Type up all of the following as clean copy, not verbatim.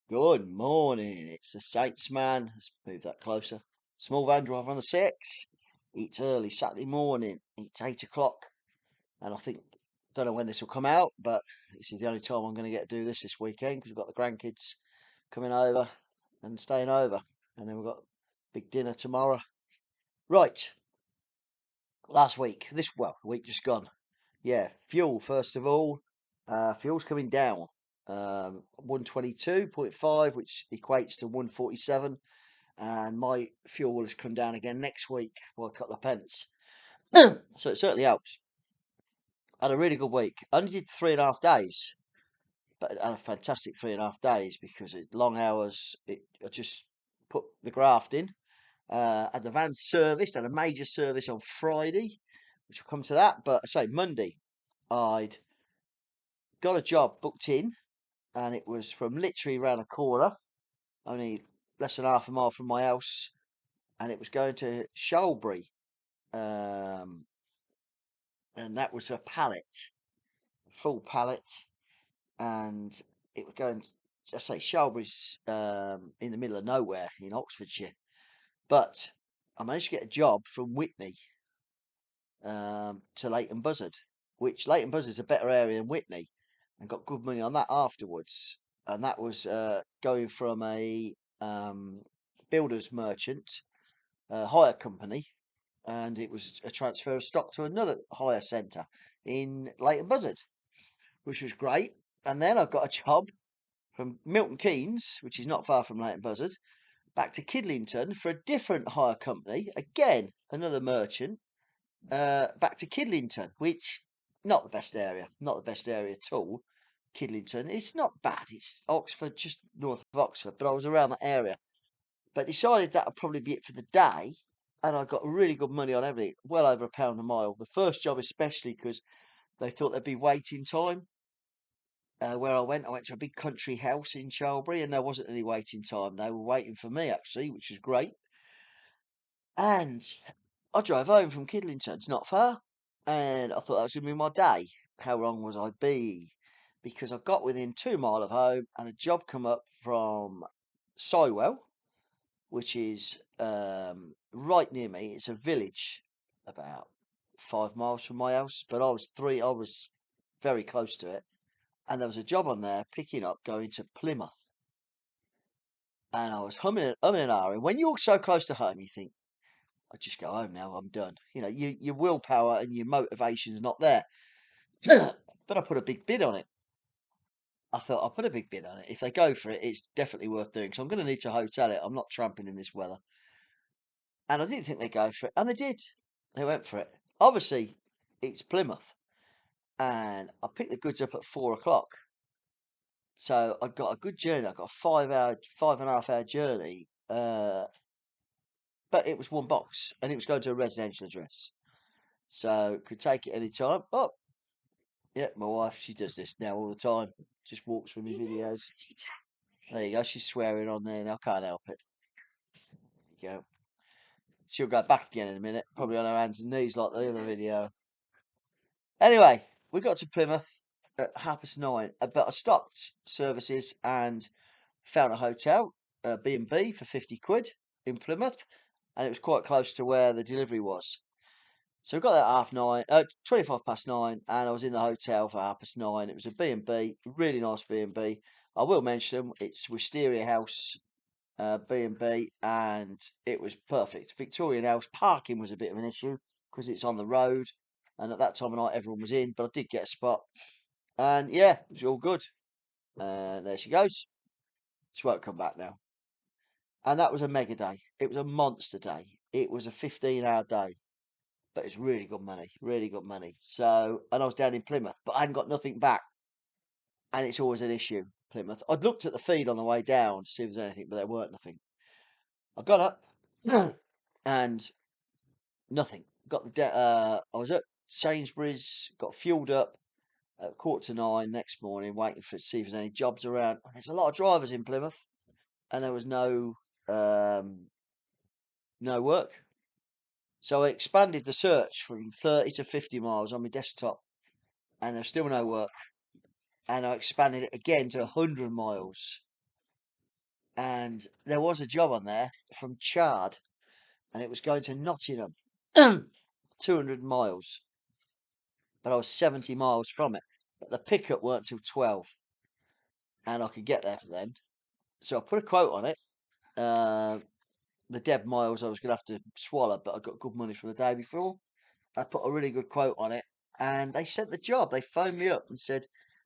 Good morning. It's the Saints man. Let's move that closer. Small van driver on the six. It's early Saturday morning. It's 8 o'clock, and I think don't know when this will come out, but this is the only time I'm going to get to do this weekend because we've got the grandkids coming over and staying over, and then we've got big dinner tomorrow. Right. Last week, the week just gone. Yeah, fuel first of all. Fuel's coming down. 122.5, which equates to 147. And my fuel has come down again next week by a couple of pence. So it certainly helps. I had a really good week. I only did 3.5 days, but I had a fantastic 3.5 days because it's long hours. I just put the graft in. Had the van serviced, had a major service on Friday, which will come to that. But I say Monday, I'd got a job booked in, and it was from literally around the corner, only less than half a mile from my house, and it was going to Shalbury, and that was a pallet, full pallet, and it was going. I say Shalbury's in the middle of nowhere in Oxfordshire, but I managed to get a job from Whitney to Leighton Buzzard, which Leighton Buzzard's a better area than Whitney, and got good money on that afterwards. And that was going from a builder's merchant hire company, and it was a transfer of stock to another hire centre in Leighton Buzzard, which was great. And then I got a job from Milton Keynes, which is not far from Leighton Buzzard, back to Kidlington for a different hire company, again another merchant, back to Kidlington, which not the best area at all. Kidlington, it's not bad. It's Oxford, just north of Oxford, but I was around that area. But decided that would probably be it for the day, and I got really good money on everything, well over £1 a mile. The first job especially because they thought there'd be waiting time. Where I went to a big country house in Charlbury, and there wasn't any waiting time. They were waiting for me actually, which was great. And I drove home from Kidlington. It's not far, and I thought that was going to be my day. How wrong was I be? Because I got within 2 mile of home, and a job come up from Sywell, which is right near me. It's a village about 5 miles from my house, but I was very close to it, and there was a job on there picking up going to Plymouth, and I was humming and ahhing. When you're so close to home, you think, I just go home now. I'm done. Your willpower and your motivation's not there. But I put a big bid on it. I thought I'll put a big bid on it. If they go for it, it's definitely worth doing. So I'm going to need to hotel it. I'm not tramping in this weather. And I didn't think they'd go for it, and they did. They went for it. Obviously, it's Plymouth, and I picked the goods up at 4 o'clock. So I'd got a good journey. I got a 5.5 hour journey. But it was one box, and it was going to a residential address, so could take it any time. Oh, yeah, my wife, she does this now all the time. Just walks with me videos. There you go. She's swearing on there, and I can't help it. There you go. She'll go back again in a minute, probably on her hands and knees like the other video. Anyway, we got to Plymouth at 9:30, but I stopped services and found a hotel, B&B for 50 quid in Plymouth, and it was quite close to where the delivery was. So we got there at 9:30, 9:25, and I was in the hotel for 9:30. It was a B&B, really nice B&B. I will mention them. It's Wisteria House B&B, and it was perfect. Victorian House parking was a bit of an issue because it's on the road, and at that time of night everyone was in, but I did get a spot, and yeah, it was all good. There she goes. She won't come back now. And that was a mega day. It was a monster day. It was a 15-hour day, but it's really good money, really good money. So, and I was down in Plymouth, but I hadn't got nothing back, and it's always an issue, Plymouth. I'd looked at the feed on the way down to see if there's anything, but there weren't nothing. I got up and nothing. I was at Sainsbury's, got fueled up at 9:15 next morning, waiting for to see if there's any jobs around. There's a lot of drivers in Plymouth, and there was um, no work. So I expanded the search from 30 to 50 miles on my desktop, and there's still no work. And I expanded it again to 100 miles, and there was a job on there from Chard, and it was going to Nottingham, 200 miles, but I was 70 miles from it. But the pickup weren't till 12, and I could get there for then. So I put a quote on it. The dead miles I was going to have to swallow, but I got good money from the day before. I put a really good quote on it, and they sent the job. They phoned me up and said,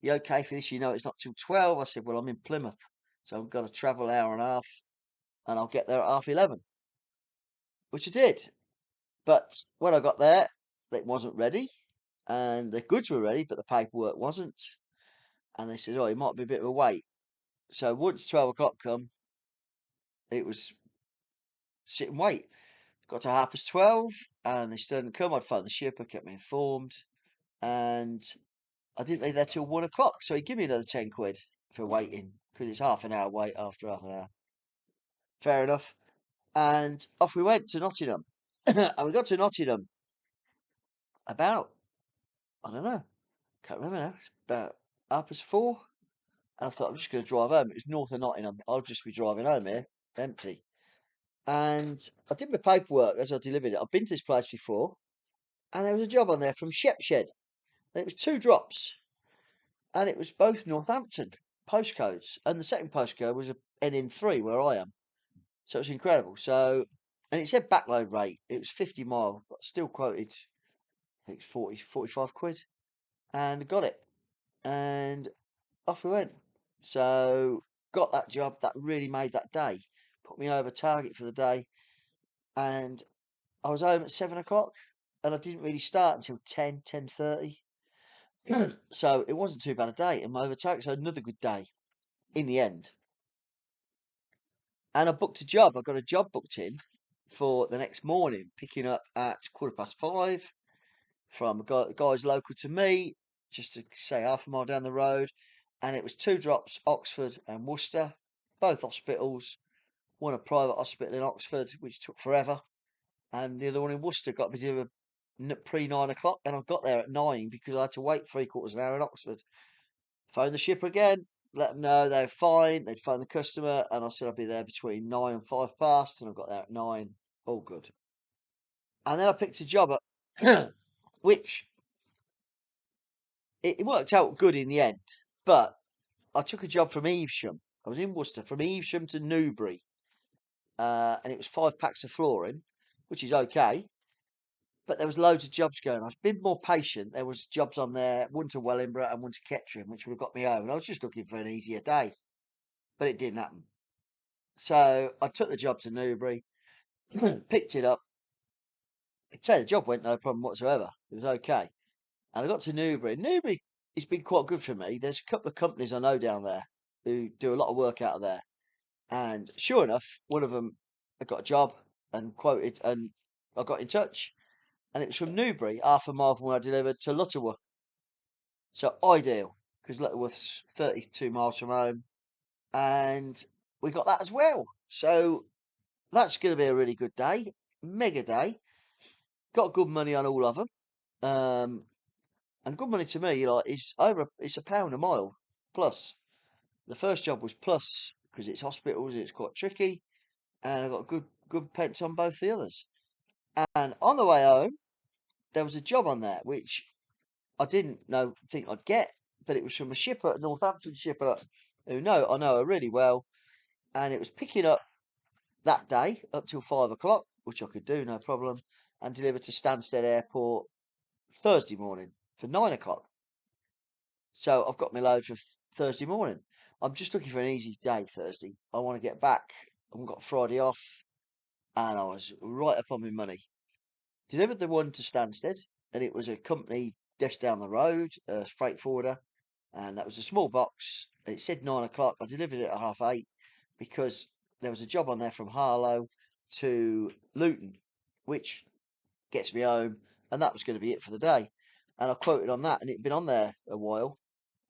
"You okay for this? You know it's not till 12." I said, "Well, I'm in Plymouth, so I've got to travel an hour and a half, and I'll get there at 11:30, which I did. But when I got there, it wasn't ready, and the goods were ready, but the paperwork wasn't. And they said, "Oh, it might be a bit of a wait." So once 12 o'clock come, it was sit and wait. Got to 12:30, and they still didn't come. I'd phoned the shipper, kept me informed, and I didn't leave there till 1 o'clock. So he gave me another 10 quid for waiting because it's half an hour wait after half an hour. Fair enough. And off we went to Nottingham, and we got to Nottingham about, I don't know, can't remember now. It's about 4:30. And I thought, I'm just going to drive home. It was north of Nottingham. I'll just be driving home here, empty. And I did my paperwork as I delivered it. I've been to this place before, and there was a job on there from Shepshed. And it was 2 drops, and it was both Northampton postcodes. And the second postcode was a NN3 where I am. So it was incredible. So, and it said backload rate. It was 50 mile, but still quoted, I think it's 40, 45 quid. And got it. And off we went. So got that job. That really made that day. Put me over target for the day. And I was home at 7 o'clock. And I didn't really start until 10, 10:30. So it wasn't too bad a day. And my over target, so another good day in the end. And I booked a job. I got a job booked in for the next morning, picking up at 5:15 from a guys local to me, just to say half a mile down the road. And it was 2 drops, Oxford and Worcester, both hospitals. One a private hospital in Oxford, which took forever, and the other one in Worcester got me to pre 9 o'clock, and I got there at 9 because I had to wait 3/4 an hour in Oxford. Phoned the shipper again, let them know they were fine. They'd phone the customer, and I said I'd be there between 9 and 5 past, and I got there at 9. All good. And then I picked a job at, which it worked out good in the end. But I took a job from Evesham. I was in Worcester from Evesham to Newbury, and it was 5 packs of flooring, which is okay. But there was loads of jobs going on. I've been more patient. There was jobs on there, one to Wellingborough and one to Kettering, which would have got me home. And I was just looking for an easier day, but it didn't happen. So I took the job to Newbury, picked it up. I'd say the job went no problem whatsoever. It was okay. And I got to Newbury. Newbury has been quite good for me. There's a couple of companies I know down there who do a lot of work out of there. And sure enough, one of them I got a job and quoted, and I got in touch. And it was from Newbury, half a mile from where I delivered to Lutterworth. So ideal, because Lutterworth's 32 miles from home. And we got that as well. So that's going to be a really good day. Mega day. Got good money on all of them. And good money to me, like, is it's £1 a mile plus. The first job was plus because it's hospitals, it's quite tricky, and I got good pence on both the others. And on the way home, there was a job on there which I didn't think I'd get, but it was from a shipper, a Northampton shipper, who I know her really well, and it was picking up that day up till 5 o'clock, which I could do no problem, and deliver to Stansted Airport Thursday morning for 9 o'clock. So I've got my load for Thursday morning. I'm just looking for an easy day Thursday. I want to get back. I've got Friday off, and I was right up on my money. Delivered the one to Stansted, and it was a company just down the road, a freight forwarder, and that was a small box. And it said 9 o'clock. I delivered it at 8:30 because there was a job on there from Harlow to Luton, which gets me home, and that was going to be it for the day. And I quoted on that, and it'd been on there a while,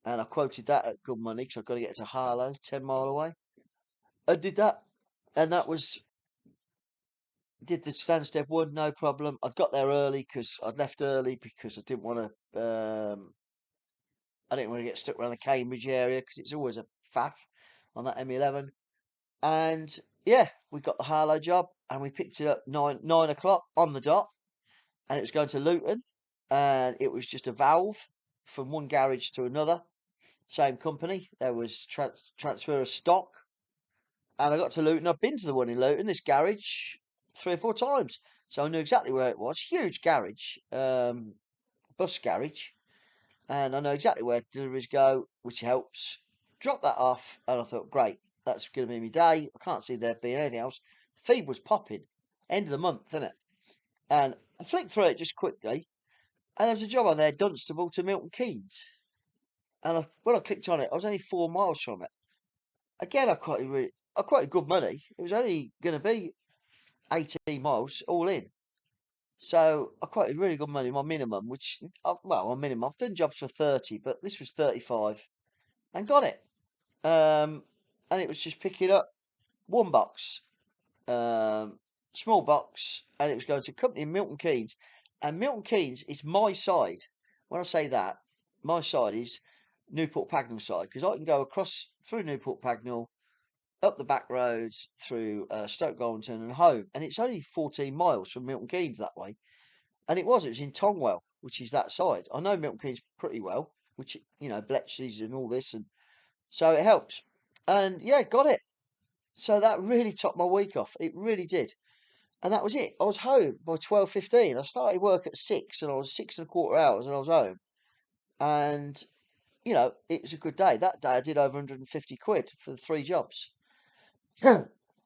and I quoted that at good money because I've got to get to Harlow, 10 mile away. I did that, and that was did the Stansted one, no problem. I got there early because I'd left early because I didn't want to. I didn't want to get stuck around the Cambridge area because it's always a faff on that M11. And yeah, we got the Harlow job, and we picked it up 9 o'clock on the dot, and it was going to Luton, and it was just a valve from one garage to another. Same company. There was transfer of stock, and I got to Luton. I've been to the one in Luton, this garage, 3 or 4 times, so I knew exactly where it was. Huge garage, bus garage, and I know exactly where deliveries go, which helps. Drop that off, and I thought, great, that's going to be my day. I can't see there being anything else. Feed was popping. End of the month, isn't it? And I flicked through it just quickly, and there was a job on there, Dunstable to Milton Keynes. And when I clicked on it, I was only 4 miles from it. Again, I quite good money. It was only going to be 18 miles all in. So I quoted really good money, my minimum, my minimum. I've done jobs for 30, but this was 35 and got it. And it was just picking up one box, um, small box, and it was going to a company in Milton Keynes. And Milton Keynes is my side. When I say that, my side is Newport Pagnell side, because I can go across through Newport Pagnell, up the back roads through Stoke Goldington and home, and it's only 14 miles from Milton Keynes that way. And it was in Tongwell, which is that side. I know Milton Keynes pretty well, which, Bletchley's and all this, and so it helps. And yeah, got it. So that really topped my week off. It really did. And that was it. I was home by 12:15. I started work at 6, and I was 6 1/4 hours, and I was home. And, it was a good day. That day I did over 150 quid for the 3 jobs.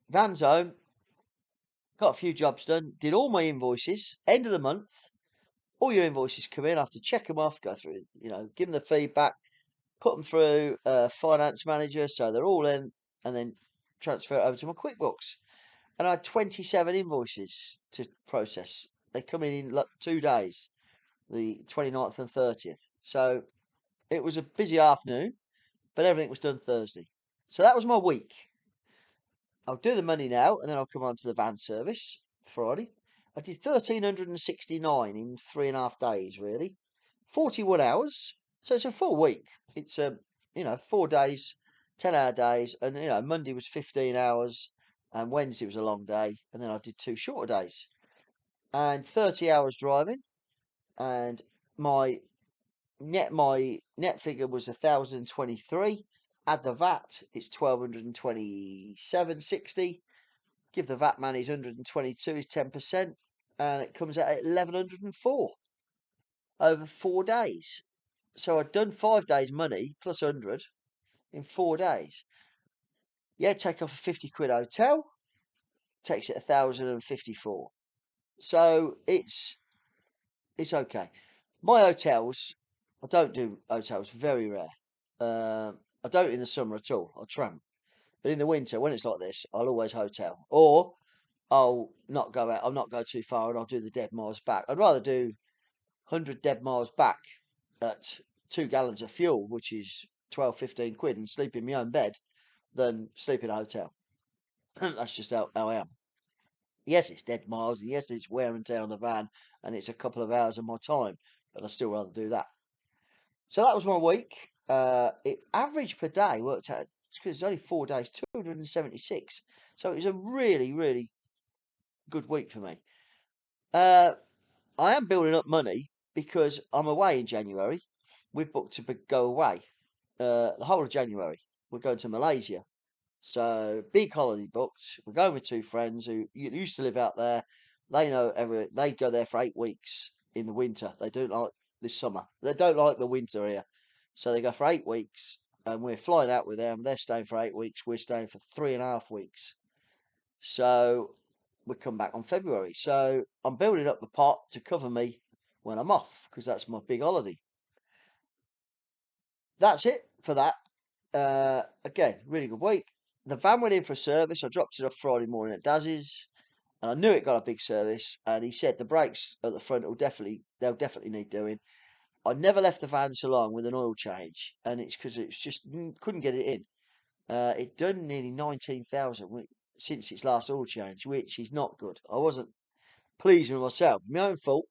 Van's home, got a few jobs done, did all my invoices, end of the month. All your invoices come in, I have to check them off, go through, give them the feedback, put them through finance manager, so they're all in, and then transfer it over to my QuickBooks. And I had 27 invoices to process. They come in like 2 days, the 29th and 30th. So it was a busy afternoon, but everything was done Thursday. So that was my week. I'll do the money now, and then I'll come on to the van service Friday. I did 1,369 in 3.5 days, really. 41 hours. So it's a full week. It's 4 days, 10-hour days, and Monday was 15 hours, and Wednesday was a long day, and then I did 2 shorter days, and 30 hours driving, and my net figure was 1,023. Add the VAT, it's 1,227.60. Give the VAT man his 122 is 10%, and it comes out at 1,104 over 4 days. So I'd done 5 days money plus 100 in 4 days. Yeah, take off a 50 quid hotel, takes it 1,054. So it's okay. My hotels, I don't do hotels, very rare. I don't in the summer at all. I'll tramp. But in the winter, when it's like this, I'll always hotel. Or I'll not go out, I'll not go too far, and I'll do the dead miles back. I'd rather do 100 dead miles back at 2 gallons of fuel, which is 12, 15 quid, and sleep in my own bed than sleep in a hotel. That's just how I am. Yes, it's dead miles, and yes, it's wear and tear on the van, and it's a couple of hours of my time, but I'd still rather do that. So that was my week. It average per day worked out, because it's only 4 days, 276. So it was a really, really good week for me. I am building up money because I'm away in January. We've booked to go away the whole of January. We're going to Malaysia. So big holiday booked. We're going with 2 friends who used to live out there. They know they go there for 8 weeks in the winter. They don't like this summer. They don't like the winter here. So they go for 8 weeks, and we're flying out with them. They're staying for 8 weeks. We're staying for 3.5 weeks. So we come back on February. So I'm building up the pot to cover me when I'm off, because that's my big holiday. That's it for that. Again, really good week. The van went in for a service. I dropped it off Friday morning at Daz's, and I knew it got a big service. And he said the brakes at the front they'll definitely need doing. I never left the van so long with an oil change, and it's because it's just couldn't get it in. It done nearly 19,000 since its last oil change, which is not good. I wasn't pleased with myself, my own fault.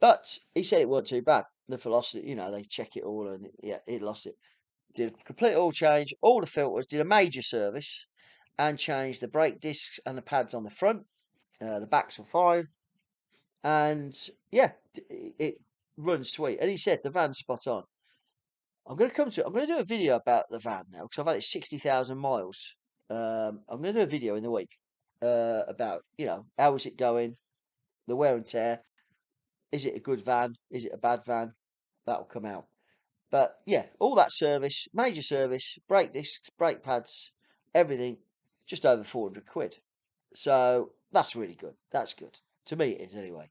But he said it wasn't too bad. The velocity, they check it all, and yeah, it lost it. Did a complete oil change, all the filters, did a major service, and changed the brake discs and the pads on the front. The backs were fine, and yeah, it runs sweet. And he said the van's spot on. I'm going to come to it. I'm going to do a video about the van now because I've had it 60,000 miles. I'm going to do a video in the week about, how is it going, the wear and tear. Is it a good van? Is it a bad van? That'll come out. But yeah, all that service, major service, brake discs, brake pads, everything, just over 400 quid. So that's really good. That's good. To me, it is anyway.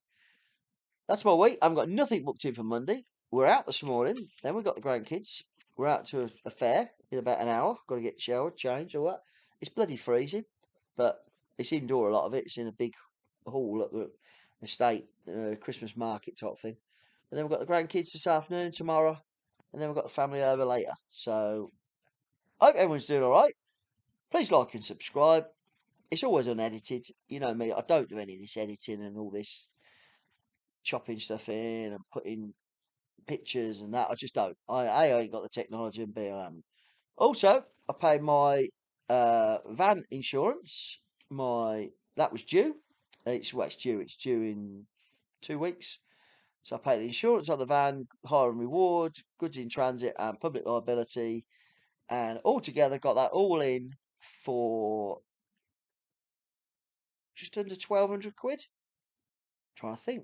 That's my week. I've got nothing booked in for Monday. We're out this morning. Then we've got the grandkids. We're out to a fair in about an hour. Got to get showered, changed, all that. It's bloody freezing, but it's indoor. A lot of it. It's in a big hall at the estate, Christmas market type thing. And then we've got the grandkids this afternoon, tomorrow, and then we've got the family over later. So I hope everyone's doing all right. Please like and subscribe. It's always unedited. You know me. I don't do any of this editing and all this chopping stuff in and putting pictures and that. I just don't. I ain't got the technology, and B, I haven't. Also, I paid my van insurance. That was due. It's due. It's due in 2 weeks. So I paid the insurance on the van, hire and reward, goods in transit, and public liability, and altogether got that all in for just under 1,200 quid. Trying to think.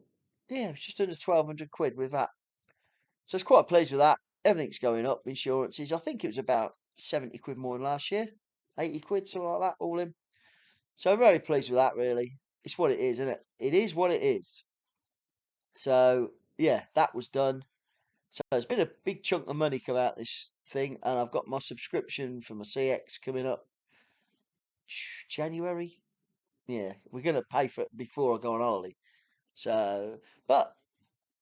Yeah, it's just under 1,200 quid with that. So I was quite pleased with that. Everything's going up, insurances. I think it was about 70 quid more than last year. 80 quid, something like that, all in. So I'm very pleased with that, really. It's what it is, isn't it? It is what it is. So, yeah, that was done. So there's been a big chunk of money come out this thing, and I've got my subscription for my CX coming up January. Yeah, we're going to pay for it before I go on holiday. So, but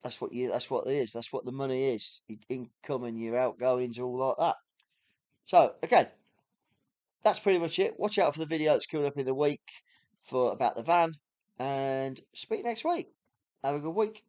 that's what it is. That's what the money is. Your income and your outgoings, all like that. So, again, that's pretty much it. Watch out for the video that's coming up in the week about the van, and speak next week. Have a good week.